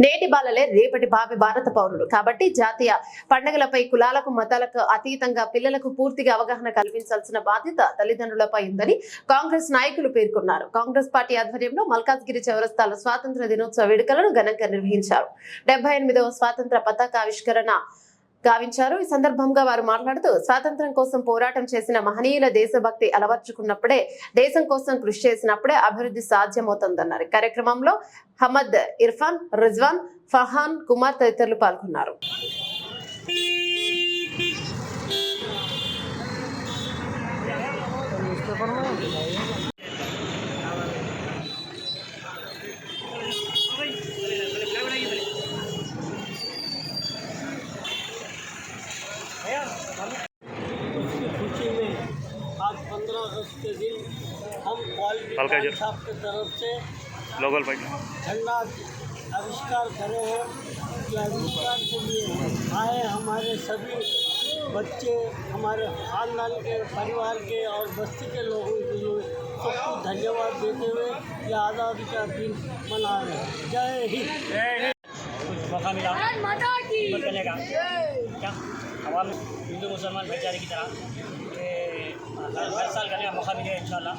నేటి బాలలే రేపటి భావి భారత పౌరులు కాబట్టి జాతీయ పండుగలపై కులాలకు మతాలకు అతీతంగా పిల్లలకు పూర్తిగా అవగాహన కల్పించాల్సిన బాధ్యత తల్లిదండ్రులపై ఉందని కాంగ్రెస్ నాయకులు పేర్కొన్నారు. కాంగ్రెస్ పార్టీ ఆధ్వర్యంలో మల్కాజ్గిరి చౌరస్తాలో స్వాతంత్ర దినోత్సవ వేడుకలను ఘనంగా నిర్వహించారు. 78వ స్వాతంత్ర పతాకావిష్కరణ గావించారు. ఈ సందర్భంగా వారు మాట్లాడుతూ స్వాతంత్ర్యం కోసం పోరాటం చేసిన మహనీయుల దేశభక్తి అలవర్చుకున్నప్పుడే, దేశం కోసం కృషి చేసినప్పుడే అభివృద్ధి సాధ్యమవుతుందన్నారు. కార్యక్రమంలో హమద్ ఇర్ఫాన్, రిజ్వాన్, ఫహాన్ కుమార్ తదితరులు పాల్గొన్నారు. खुशी में आज 15 अगस्त के दिन हम क्वालिटी साहब की तरफ से ग्लोबल झंडा आविष्कार करे हैं कि आविष्कार के लिए आए हमारे सभी बच्चे, हमारे खानदान के, परिवार के और बस्ती के लोगों के लिए सबको धन्यवाद देते हुए ये आज़ादी का दिन मना रहे हैं। जय हिंद। मौका मिला करने का क्या आवाम हिंदू मुसलमान भाईचारे की तरह हर साल करने का मौका मिलेगा इंशाल्लाह।